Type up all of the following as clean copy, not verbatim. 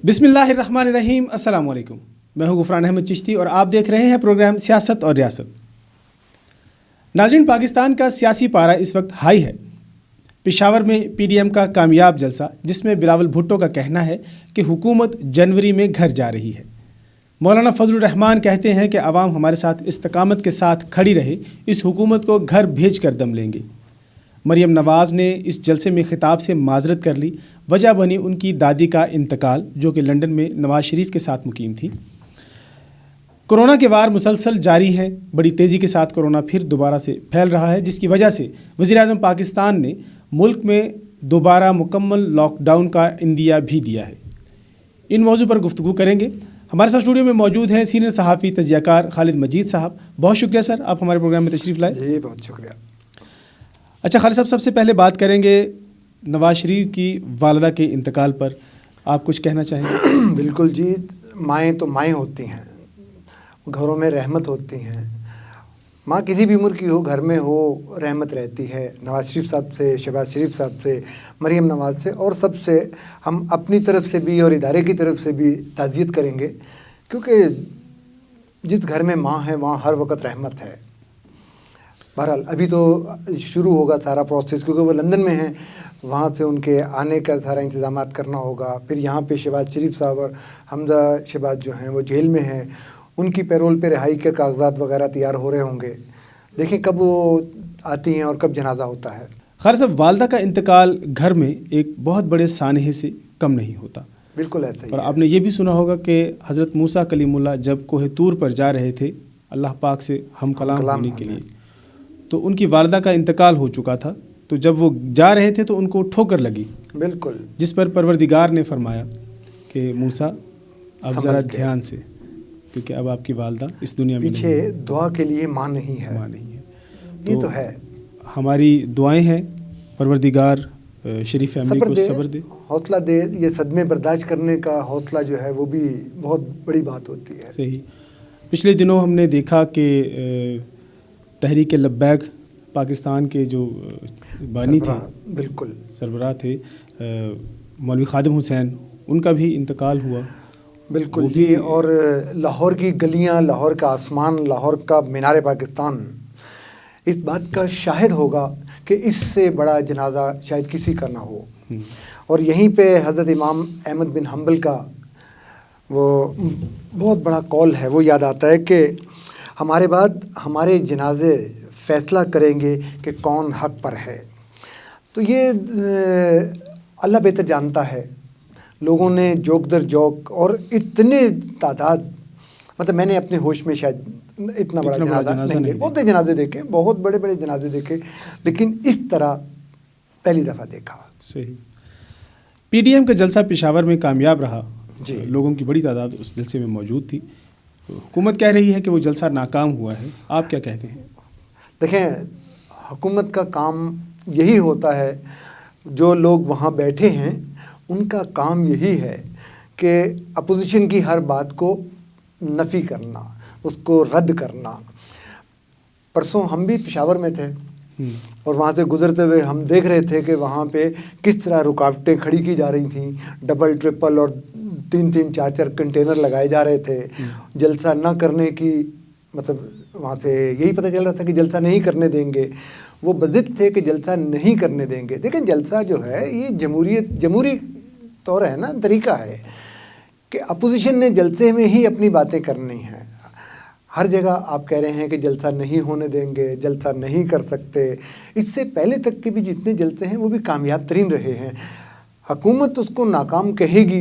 बिस्मिल्लाहिर्रहमानिर्रहीम, अस्सलाम वालेकुम। मैं हूं गुफरान अहमद चिश्ती और आप देख रहे हैं प्रोग्राम सियासत और रियासत। नाज़रीन, पाकिस्तान का सियासी पारा इस वक्त हाई है। पेशावर में पीडीएम का कामयाब जलसा, जिसमें बिलावल भुट्टो का कहना है कि हुकूमत जनवरी में घर जा रही है। मौलाना फजलुर रहमान कहते हैं कि अवाम हमारे साथ इस्तकामत के साथ खड़ी रहे, इस हुकूमत को घर भेज कर दम लेंगे। मरियम नवाज़ ने इस जलसे में खिताब से माजरत कर ली। वजह बनी उनकी दादी का इंतकाल, जो कि लंदन में नवाज शरीफ के साथ मुकीम थी। कोरोना के वार मुसलसल जारी हैं। बड़ी तेज़ी के साथ कोरोना फिर दोबारा से फैल रहा है, जिसकी वजह से वज़ीर-ए-आज़म पाकिस्तान ने मुल्क में दोबारा मुकम्मल लॉकडाउन का इंदिया भी दिया है। इन मौजू पर गुफ्तगू करेंगे। हमारे साथ स्टूडियो में मौजूद हैं सीनियर सहाफ़ी तजज़ियाकार खालिद मजीद साहब। बहुत शुक्रिया सर, आप हमारे प्रोग्राम में तशरीफ़ लाए। जी, बहुत शुक्रिया। अच्छा खालिद साहब, सबसे पहले बात करेंगे नवाज शरीफ की वालदा के इंतकाल पर, आप कुछ कहना चाहेंगे? बिल्कुल जी, माएँ तो माएँ होती हैं, घरों में रहमत होती हैं। माँ किसी भी उम्र की हो, घर में हो, रहमत रहती है। नवाज शरीफ साहब से, शहबाज शरीफ साहब से, मरियम नवाज़ से और सबसे हम अपनी तरफ से भी और इदारे की तरफ से भी ताज़ियत करेंगे, क्योंकि जिस घर में माँ है वहाँ हर वक्त रहमत है। बहरहाल अभी तो शुरू होगा सारा प्रोसेस, क्योंकि वो लंदन में हैं, वहाँ से उनके आने का सारा इंतज़ामात करना होगा। फिर यहाँ पे शहबाज शरीफ साहब और हमजा शहबाज जो हैं वो जेल में हैं, उनकी पैरोल पे रिहाई के कागजात वगैरह तैयार हो रहे होंगे। देखें कब वो आती हैं और कब जनाजा होता है। खालिद साहब, वालदा का इंतकाल घर में एक बहुत बड़े सानहे से कम नहीं होता। बिल्कुल ऐसा ही और है। आपने ये भी सुना होगा कि हज़रत मूसा कलीमुल्लाह जब कोहे तूर पर जा रहे थे अल्लाह पाक से हम कलाम होने के लिए, तो उनकी वालदा का इंतकाल हो चुका था। तो जब वो जा रहे थे तो उनको ठोकर लगी, बिल्कुल, जिस पर परवरदिगार ने फरमाया कि मूसा अब ज़रा ध्यान से, क्योंकि अब आपकी वालदा इस दुनिया में पीछे दुआ के लिए माँ नहीं है। माँ नहीं है। ये तो है। हमारी दुआएं हैं, परवरदिगार शरीफ फैमिली को सब्र दे, हौसला दे। ये सदमे बर्दाश्त करने का हौसला जो है वो भी बहुत बड़ी बात होती है। सही। पिछले दिनों हमने देखा कि तहरीक लब्बैक पाकिस्तान के जो बानी थे, बिल्कुल सरबराह थे, मौलवी खादिम हुसैन, उनका भी इंतकाल हुआ। बिल्कुल जी। और लाहौर की गलियां, लाहौर का आसमान, लाहौर का मीनार पाकिस्तान इस बात का शाहिद होगा कि इससे बड़ा जनाजा शायद किसी का ना हो। और यहीं पे हज़रत इमाम अहमद बिन हम्बल का वो बहुत बड़ा कौल है, वो याद आता है कि हमारे बाद हमारे जनाजे फ़ैसला करेंगे कि कौन हक़ पर है। तो ये अल्लाह बेहतर जानता है। लोगों ने जोक दर जोक और इतने तादाद, मतलब मैंने अपने होश में शायद इतना बड़ा जनाजा नहीं, बहुत जनाजे देखे, बहुत बड़े बड़े जनाजे देखे, लेकिन इस तरह पहली दफ़ा देखा। सही। पीडीएम का जलसा पेशावर में कामयाब रहा जी। लोगों की बड़ी तादाद उस जलसे में मौजूद थी। हुकूमत कह रही है कि वो जलसा नाकाम हुआ है, आप क्या कहते हैं? देखें, हुकूमत का काम यही होता है, जो लोग वहाँ बैठे हैं उनका काम यही है कि अपोजिशन की हर बात को नफ़ी करना, उसको रद्द करना। परसों हम भी पेशावर में थे और वहाँ से गुज़रते हुए हम देख रहे थे कि वहाँ पे किस तरह रुकावटें खड़ी की जा रही थीं। डबल ट्रिपल और 3-3 4-4 कंटेनर लगाए जा रहे थे जलसा ना करने की। मतलब वहाँ से यही पता चल रहा था कि जलसा नहीं करने देंगे। वो बज़िद थे कि जलसा नहीं करने देंगे। लेकिन जलसा जो है ये जमहूरी तौर है ना, तरीका है कि अपोजिशन ने जलसे में ही अपनी बातें करनी हैं। हर जगह आप कह रहे हैं कि जलसा नहीं होने देंगे, जलसा नहीं कर सकते। इससे पहले तक के भी जितने जलसे हैं वो भी कामयाब तरीन रहे हैं। हुकूमत उसको नाकाम कहेगी।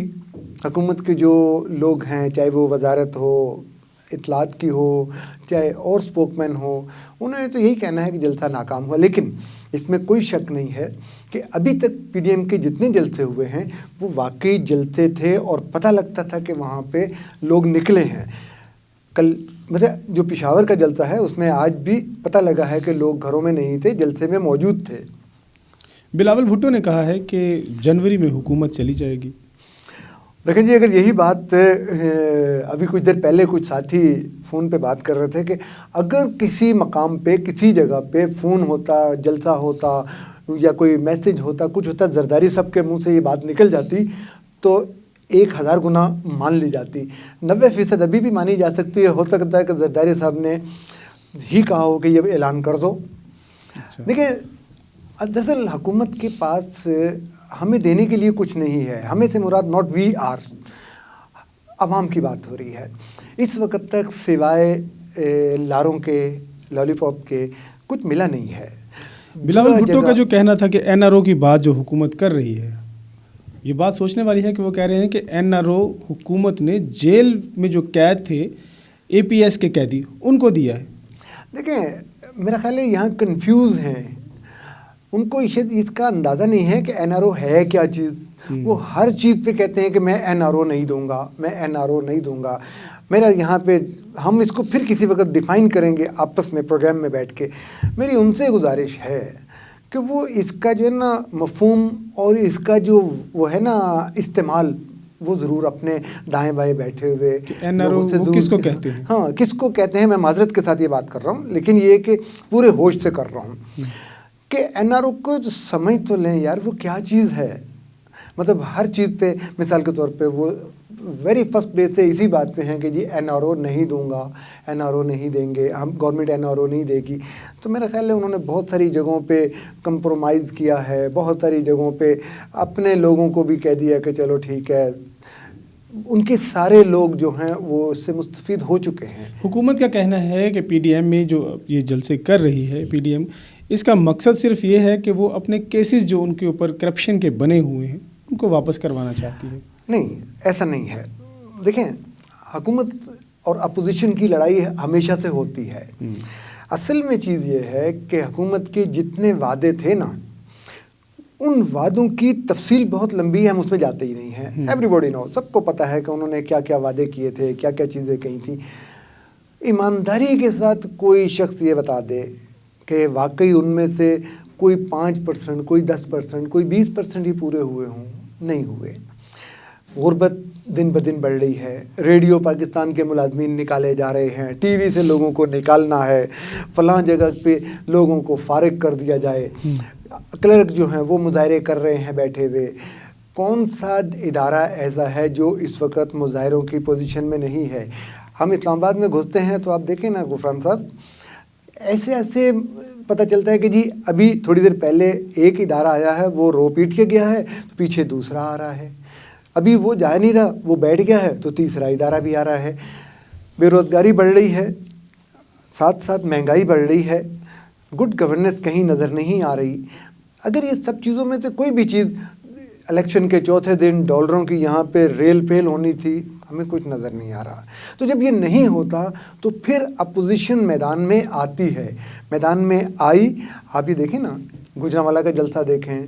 हुकूमत के जो लोग हैं, चाहे वो वजारत हो, इत्तलात की हो, चाहे और स्पोकमैन हो, उन्होंने तो यही कहना है कि जलसा नाकाम हुआ। लेकिन इसमें कोई शक नहीं है कि अभी तक पीडीएम के जितने जलसे हुए हैं वो वाकई जलसे थे और पता लगता था कि वहाँ पे लोग निकले हैं। कल मतलब जो पेशावर का जलसा है उसमें आज भी पता लगा है कि लोग घरों में नहीं थे, जलसे में मौजूद थे। बिलावल भुट्टो ने कहा है कि जनवरी में हुकूमत चली जाएगी। देखें जी, अगर यही बात अभी कुछ देर पहले कुछ साथी फ़ोन पे बात कर रहे थे कि अगर किसी मकाम पे, किसी जगह पे फ़ोन होता, जलसा होता या कोई मैसेज होता, कुछ होता, जरदारी साहब के मुंह से ये बात निकल जाती, तो 1000 गुना मान ली जाती, 90% अभी भी मानी जा सकती है। हो सकता है कि जरदारी साहब ने ही कहा हो कि ये ऐलान कर दो। अच्छा। देखिए, दरअसल हुकूमत के पास हमें देने के लिए कुछ नहीं है। हमें से मुराद नॉट वी आर, अवाम की बात हो रही है। इस वक्त तक सिवाय लारों के, लॉलीपॉप के कुछ मिला नहीं है। बिलावल भुट्टो का जो कहना था कि एनआरओ की बात जो हुकूमत कर रही है, ये बात सोचने वाली है कि वो कह रहे हैं कि एनआरओ हुकूमत ने जेल में जो कैद थे, एपीएस के कैदी, उनको दिया है। देखें, मेरा ख्याल है यहाँ कंफ्यूज हैं। उनको इसका अंदाज़ा नहीं है कि एनआरओ है क्या चीज़। वो हर चीज़ पे कहते हैं कि मैं एनआरओ नहीं दूंगा, मैं एनआरओ नहीं दूंगा। मेरा यहाँ पे, हम इसको फिर किसी वक्त डिफ़ाइन करेंगे आपस में प्रोग्राम में बैठ के। मेरी उनसे गुजारिश है कि वो इसका जो है ना मफ़हूम और इसका जो वो है ना इस्तेमाल, वो ज़रूर अपने दाएं बाएं बैठे हुए एनआरओ किसको कहते हैं, हाँ किसको कहते हैं, मैं माजरत के साथ ये बात कर रहा हूँ, लेकिन ये कि पूरे होश से कर रहा हूँ कि एनआरओ को जो समझ तो लें यार, वो क्या चीज़ है। मतलब हर चीज़ पे, मिसाल के तौर पे वो वेरी फर्स्ट प्लेस से इसी बात पे हैं कि जी एनआरओ नहीं दूंगा, एनआरओ नहीं देंगे, हम गवर्नमेंट एनआरओ नहीं देगी। तो मेरा ख्याल है उन्होंने बहुत सारी जगहों पे कंप्रोमाइज़ किया है, बहुत सारी जगहों पे अपने लोगों को भी कह दिया कि चलो ठीक है। उनके सारे लोग जो हैं वो उससे मुस्तफ़ीद हो चुके हैं। हुकूमत का कहना है कि पीडीएम में जो ये जलसे कर रही है पीडीएम, इसका मकसद सिर्फ ये है कि वो अपने केसेस जो उनके ऊपर करप्शन के बने हुए हैं उनको वापस करवाना चाहती है। नहीं, ऐसा नहीं है। देखें, हुकूमत और अपोजिशन की लड़ाई हमेशा से होती है। असल में चीज़ ये है कि हुकूमत के जितने वादे थे ना, उन वादों की तफसील बहुत लंबी है, हम उसमें जाते ही नहीं हैं। एवरीबॉडी नो, सबको पता है कि उन्होंने क्या क्या वादे किए थे, क्या क्या चीज़ें कही थी। ईमानदारी के साथ कोई शख्स ये बता दे कि वाकई उनमें से कोई 5%, कोई 10%, कोई 20% ही पूरे हुए हों, नहीं हुए। गुर्बत दिन ब दिन बढ़ रही है। रेडियो पाकिस्तान के मुलाजमीन निकाले जा रहे हैं, टीवी से लोगों को निकालना है, फ़लाँ जगह पे लोगों को फारिग कर दिया जाए। क्लर्क जो हैं वो मुजाहरे कर रहे हैं बैठे हुए। कौन सा इदारा ऐसा है जो इस वक्त मुजाहरों की पोजीशन में नहीं है? हम इस्लामाबाद में घुसते हैं तो आप देखें ना गुफरान साहब, ऐसे ऐसे पता चलता है कि जी अभी थोड़ी देर पहले एक इदारा आया है, वो रो पीट के गया है, तो पीछे दूसरा आ रहा है। अभी वो जा नहीं रहा, वो बैठ गया है, तो तीसरा इदारा भी आ रहा है। बेरोज़गारी बढ़ रही है, साथ साथ महंगाई बढ़ रही है, गुड गवर्नेंस कहीं नज़र नहीं आ रही। अगर ये सब चीज़ों में से कोई भी चीज़, इलेक्शन के चौथे दिन डॉलरों की यहाँ पे रेल पेल होनी थी, हमें कुछ नज़र नहीं आ रहा। तो जब ये नहीं होता तो फिर अपोजिशन मैदान में आती है। मैदान में आई, आप ये देखें ना, गुजरांवाला का जलसा देखें,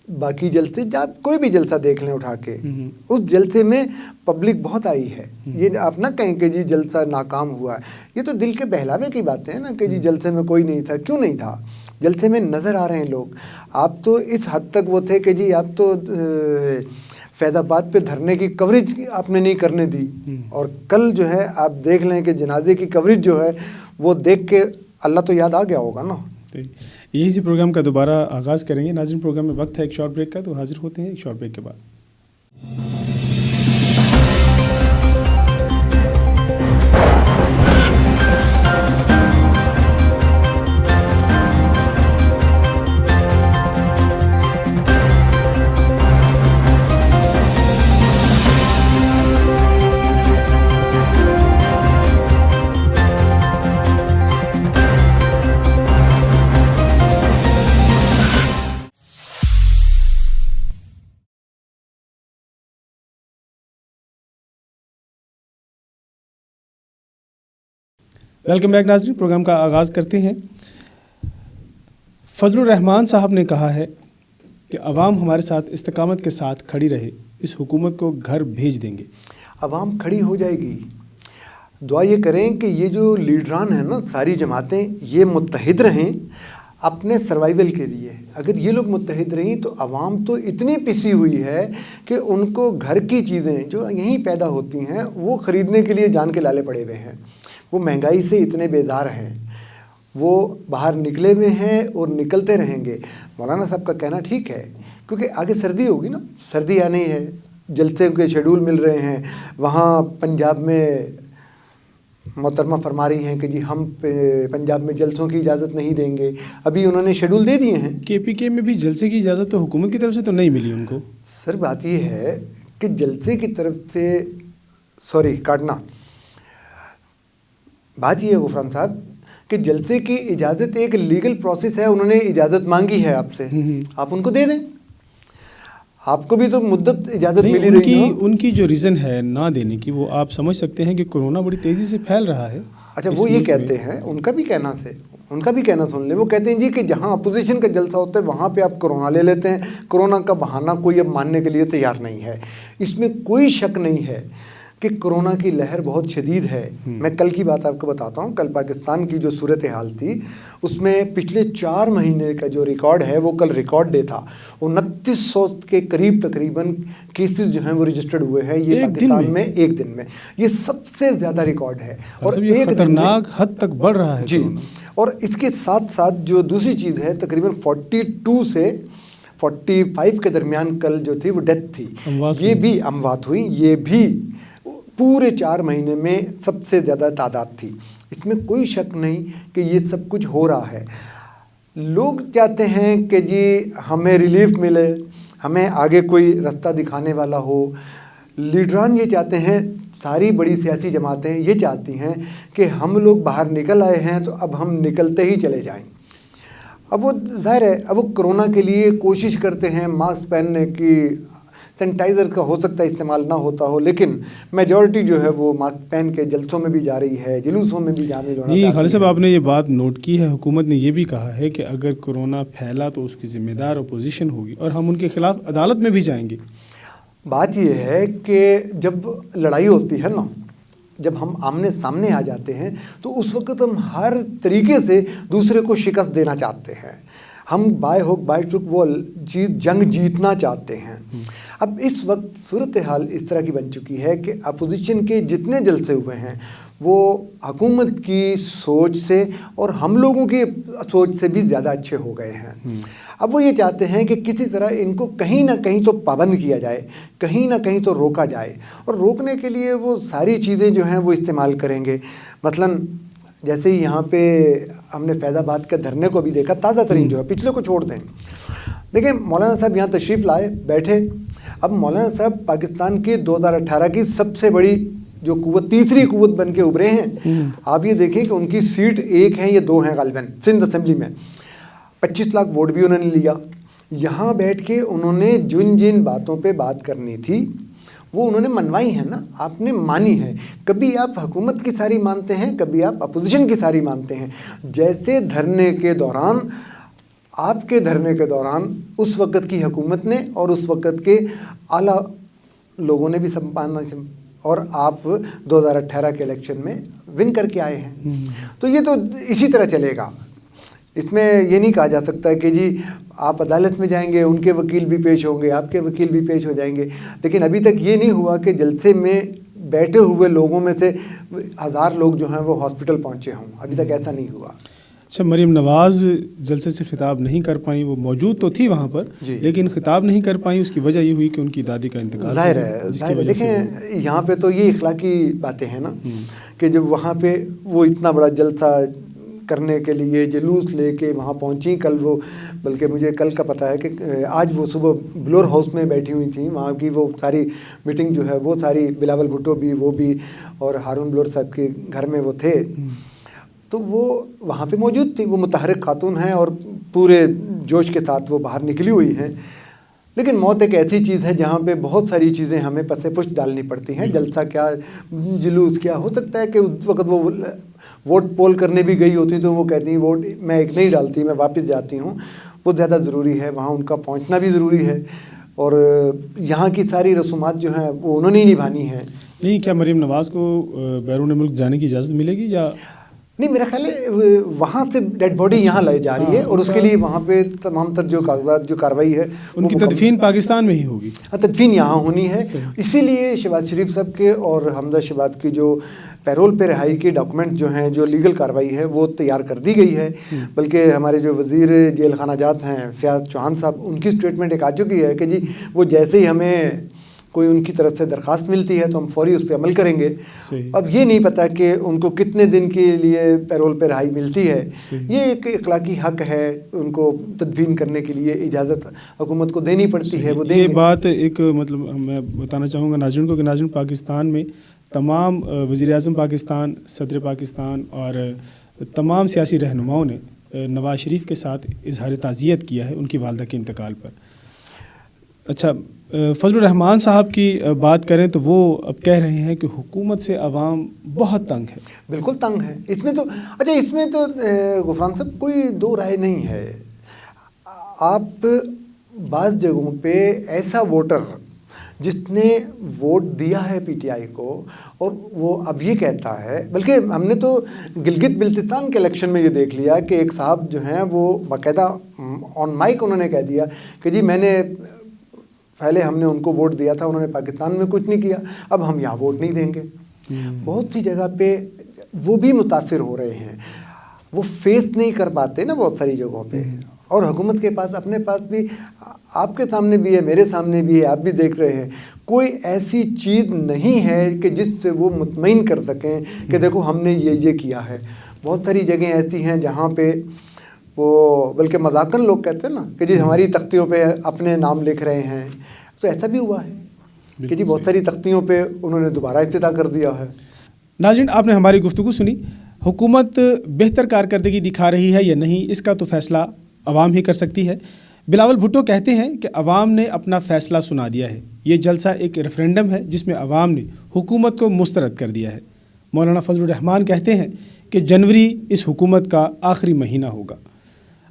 बाकी जलसे, कोई भी जलसा देख लें उठा के, उस जलसे में पब्लिक बहुत आई है। ये आप ना कहें कि जी जलसा नाकाम हुआ है। ये तो दिल के बहलावे की बातें हैं ना कि जी जलसे में कोई नहीं था। क्यों नहीं था? जलसे में नज़र आ रहे हैं लोग। आप तो इस हद तक वो थे कि जी आप तो फैज़ाबाद पे धरने की कवरेज आपने नहीं करने दी, और कल जो है आप देख लें कि जनाजे की कवरेज जो है वो देख के अल्लाह तो याद आ गया होगा ना। यही से प्रोग्राम का दोबारा आगाज़ करेंगे। नाज़रीन, प्रोग्राम में वक्त है एक शॉर्ट ब्रेक का, तो हाजिर होते हैं एक शॉर्ट ब्रेक के बाद। वेलकम बैक नाज़रीन, प्रोग्राम का आगाज़ करते हैं। फजलुर रहमान साहब ने कहा है कि अवाम हमारे साथ इस्तकामत के साथ खड़ी रहे, इस हुकूमत को घर भेज देंगे। अवाम खड़ी हो जाएगी। दुआ ये करें कि ये जो लीडरान हैं ना, सारी जमातें, ये मुत्तहिद रहें अपने सर्वाइवल के लिए। अगर ये लोग मुत्तहिद रहीं तो अवाम तो इतनी पिसी हुई है कि उनको घर की चीज़ें जो यहीं पैदा होती हैं वो ख़रीदने के लिए जान के लाले पड़े हुए हैं। वो महंगाई से इतने बेजार हैं, वो बाहर निकले हुए हैं और निकलते रहेंगे। मौलाना साहब का कहना ठीक है, क्योंकि आगे सर्दी होगी ना, सर्दी आनी है, جلسے کے شیڈول مل رہے ہیں. وہاں پنجاب میں محترمہ فرما رہی ہیں کہ جی ہم پنجاب میں جلسوں کی اجازت نہیں دیں گے. ابھی انہوں نے شیڈول دے دیے ہیں. KPK میں بھی جلسے کی اجازت تو حکومت کی طرف سے تو نہیں ملی ان کو. سر بات یہ ہے کہ جلسے کی طرف سے بات یہ ہے غفران صاحب کہ جلسے کی اجازت ایک لیگل پروسیس ہے. انہوں نے اجازت مانگی ہے آپ سے, آپ ان کو دے دیں. آپ کو بھی تو مدت اجازت ملی رہی ہے. ان کی جو ریزن ہے نہ دینے کی, وہ آپ سمجھ سکتے ہیں کہ کورونا بڑی تیزی سے پھیل رہا ہے. اچھا, وہ یہ کہتے ہیں, ان کا بھی کہنا سن لیں. وہ کہتے ہیں جی کہ جہاں اپوزیشن کا جلسہ ہوتا ہے وہاں پہ آپ کورونا لے لیتے ہیں. کورونا کا بہانہ کوئی اب ماننے کے لیے تیار نہیں ہے. اس میں کوئی شک نہیں ہے کہ کورونا کی لہر بہت شدید ہے. میں کل کی بات آپ کو بتاتا ہوں. کل پاکستان کی جو صورتحال تھی اس میں پچھلے 4 مہینے کا جو ریکارڈ ہے وہ کل ریکارڈ ڈے تھا. 2900 کے قریب تقریباً کیسز جو ہیں وہ رجسٹرڈ ہوئے ہیں یہ پاکستان میں ایک دن میں. یہ سب سے زیادہ ریکارڈ ہے اور یہ خطرناک حد تک بڑھ رہا ہے جی. اور اس کے ساتھ ساتھ جو دوسری چیز ہے تقریباً 42 سے 45 کے درمیان کل جو تھی وہ ڈیتھ تھی. یہ بھی اموات ہوئی. یہ بھی پورے 4 مہینے میں سب سے زیادہ تعداد تھی. اس میں کوئی شک نہیں کہ یہ سب کچھ ہو رہا ہے. لوگ چاہتے ہیں کہ جی ہمیں ریلیف ملے, ہمیں آگے کوئی رستہ دکھانے والا ہو. لیڈران یہ چاہتے ہیں, ساری بڑی سیاسی جماعتیں یہ چاہتی ہیں کہ ہم لوگ باہر نکل آئے ہیں تو اب ہم نکلتے ہی چلے جائیں. اب وہ ظاہر ہے اب وہ کرونا کے لیے کوشش کرتے ہیں ماسک پہننے کی. سینیٹائزر کا ہو سکتا ہے استعمال نہ ہوتا ہو, لیکن میجورٹی جو ہے وہ ماسک پہن کے جلسوں میں بھی جا رہی ہے, جلوسوں میں بھی جانے ہونا. نہیں خالد صاحب, آپ نے یہ بات نوٹ کی ہے. حکومت نے یہ بھی کہا ہے کہ اگر کورونا پھیلا تو اس کی ذمہ دار اپوزیشن ہوگی اور ہم ان کے خلاف عدالت میں بھی جائیں گے. بات یہ ہے کہ جب لڑائی ہوتی ہے نا, جب ہم آمنے سامنے آ جاتے ہیں تو اس وقت ہم ہر طریقے سے دوسرے کو شکست دینا چاہتے ہیں. ہم بائی ہوک بائی ٹرک وہ جنگ جیتنا چاہتے ہیں. اب اس وقت صورتحال اس طرح کی بن چکی ہے کہ اپوزیشن کے جتنے جلسے ہوئے ہیں وہ حکومت کی سوچ سے اور ہم لوگوں کی سوچ سے بھی زیادہ اچھے ہو گئے ہیں. اب وہ یہ چاہتے ہیں کہ کسی طرح ان کو کہیں نہ کہیں تو پابند کیا جائے, کہیں نہ کہیں تو روکا جائے. اور روکنے کے لیے وہ ساری چیزیں جو ہیں وہ استعمال کریں گے. مثلاً جیسے ہی یہاں پہ ہم نے فیض آباد کے دھرنے کو بھی دیکھا, تازہ ترین جو ہے, پچھلے کو چھوڑ دیں. دیکھیں مولانا صاحب یہاں تشریف لائے, بیٹھے. اب مولانا صاحب پاکستان کی 2018 کی سب سے بڑی جو قوت, تیسری قوت بن کے ابھرے ہیں. آپ یہ دیکھیں کہ ان کی سیٹ 1 ہے یا 2 ہیں غالباً سندھ اسمبلی میں. 25 لاکھ ووٹ بھی انہوں نے لیا. یہاں بیٹھ کے انہوں نے جن باتوں پہ بات کرنی تھی وہ انہوں نے منوائی ہیں نا, آپ نے مانی ہے. کبھی آپ حکومت کی ساری مانتے ہیں, کبھی آپ اپوزیشن کی ساری مانتے ہیں. جیسے دھرنے کے دوران, آپ کے دھرنے کے دوران اس وقت کی حکومت نے اور اس وقت کے اعلیٰ لوگوں نے بھی سب مانا, اور آپ 2018 کے الیکشن میں ون کر کے آئے ہیں. تو یہ تو اسی طرح چلے گا. اس میں یہ نہیں کہا جا سکتا کہ جی آپ عدالت میں جائیں گے, ان کے وکیل بھی پیش ہوں گے, آپ کے وکیل بھی پیش ہو جائیں گے. لیکن ابھی تک یہ نہیں ہوا کہ جلسے میں بیٹھے ہوئے لوگوں میں سے 1000 لوگ جو ہیں وہ ہاسپٹل پہنچے ہوں. ابھی تک ایسا نہیں ہوا. اچھا, مریم نواز جلسے سے خطاب نہیں کر پائیں. وہ موجود تو تھی وہاں پر جی, لیکن خطاب نہیں کر پائیں. اس کی وجہ یہ ہوئی کہ ان کی دادی کا انتقال. ظاہر ہے. دیکھیں یہاں پہ تو یہ اخلاقی باتیں ہیں نا کہ جب وہاں پہ وہ اتنا بڑا جلسہ کرنے کے لیے جلوس لے کے وہاں پہنچی کل وہ, بلکہ مجھے کل کا پتہ ہے کہ آج وہ صبح بلور ہاؤس میں بیٹھی ہوئی تھیں. وہاں کی وہ ساری میٹنگ جو ہے وہ ساری بلاول بھٹو بھی, وہ بھی, اور ہارون بلور صاحب کے گھر میں وہ تھے. تو وہ وہاں پہ موجود تھی. وہ متحرک خاتون ہیں اور پورے جوش کے ساتھ وہ باہر نکلی ہوئی ہیں. لیکن موت ایک ایسی چیز ہے جہاں پہ بہت ساری چیزیں ہمیں پس پش ڈالنی پڑتی ہیں. جلسہ کیا, جلوس کیا, ہو سکتا ہے کہ اس وقت وہ ووٹ پول کرنے بھی گئی ہوتی تو وہ کہتی ہیں ووٹ میں ایک نہیں ڈالتی, میں واپس جاتی ہوں. وہ زیادہ ضروری ہے, وہاں ان کا پہنچنا بھی ضروری ہے, اور یہاں کی ساری رسومات جو ہیں وہ انہوں نے ہی نبھانی ہیں. نہیں, کیا مریم نواز کو بیرون ملک جانے کی اجازت ملے گی یا نہیں؟ میرا خیال ہے وہاں سے ڈیڈ باڈی یہاں لائی جا رہی ہے, اور اس کے لیے وہاں پہ تمام تر جو کاغذات جو کارروائی ہے ان کی تدفین پاکستان میں ہی ہوگی. تدفین یہاں ہونی ہے. اسی لیے شہباز شریف صاحب کے اور حمزہ شہباز کی جو پیرول پہ رہائی کے ڈاکومنٹ جو ہیں, جو لیگل کارروائی ہے وہ تیار کر دی گئی ہے. بلکہ ہمارے جو وزیر جیل خانہ جات ہیں فیاض چوہان صاحب, ان کی اسٹیٹمنٹ ایک آ چکی ہے کہ جی وہ جیسے ہی ہمیں کوئی ان کی طرف سے درخواست ملتی ہے تو ہم فوری اس پہ عمل کریں گے. صحیح. اب یہ نہیں پتہ کہ ان کو کتنے دن کے لیے پیرول پہ رہائی ملتی ہے. صحیح. یہ ایک اخلاقی حق ہے, ان کو تدفین کرنے کے لیے اجازت حکومت کو دینی پڑتی ہے, وہ دیں یہ گے. بات ایک مطلب میں بتانا چاہوں گا ناظرین کو کہ ناظرین پاکستان میں تمام وزیر اعظم پاکستان, صدر پاکستان اور تمام سیاسی رہنماؤں نے نواز شریف کے ساتھ اظہار تعزیت کیا ہے ان کی والدہ کے انتقال پر. اچھا, فضل الرحمان صاحب کی بات کریں تو وہ اب کہہ رہے ہیں کہ حکومت سے عوام بہت تنگ ہے. بالکل تنگ ہے. اس میں تو اچھا اس میں تو غفران صاحب کوئی دو رائے نہیں ہے. آپ بعض جگہوں پہ ایسا ووٹر جس نے ووٹ دیا ہے پی ٹی آئی کو اور وہ اب یہ کہتا ہے, بلکہ ہم نے تو گلگت بلتستان کے الیکشن میں یہ دیکھ لیا کہ ایک صاحب جو ہیں وہ باقاعدہ آن مائک انہوں نے کہہ دیا کہ جی میں نے پہلے ہم نے ان کو ووٹ دیا تھا, انہوں نے پاکستان میں کچھ نہیں کیا, اب ہم یہاں ووٹ نہیں دیں گے. بہت سی جگہ پہ وہ بھی متاثر ہو رہے ہیں, وہ فیس نہیں کر پاتے نا بہت ساری جگہوں پہ. اور حکومت کے پاس اپنے پاس بھی, آپ کے سامنے بھی ہے, میرے سامنے بھی ہے, آپ بھی دیکھ رہے ہیں, کوئی ایسی چیز نہیں ہے کہ جس سے وہ مطمئن کر سکیں کہ دیکھو ہم نے یہ کیا ہے. بہت ساری جگہیں ایسی ہیں جہاں پہ وہ بلکہ مذاقاً لوگ کہتے ہیں نا کہ جی ہماری تختیوں پہ اپنے نام لکھ رہے ہیں. تو ایسا بھی ہوا ہے کہ جی بہت ساری تختیوں پہ انہوں نے دوبارہ افتتاح کر دیا ہے. ناظرین, آپ نے ہماری گفتگو سنی. حکومت بہتر کارکردگی دکھا رہی ہے یا نہیں, اس کا تو فیصلہ عوام ہی کر سکتی ہے. بلاول بھٹو کہتے ہیں کہ عوام نے اپنا فیصلہ سنا دیا ہے. یہ جلسہ ایک ریفرینڈم ہے جس میں عوام نے حکومت کو مسترد کر دیا ہے. مولانا فضل الرحمان کہتے ہیں کہ جنوری اس حکومت کا آخری مہینہ ہوگا.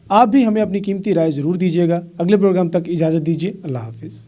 آپ بھی ہمیں اپنی قیمتی رائے ضرور دیجیے گا. اگلے پروگرام تک اجازت دیجیے. اللہ حافظ.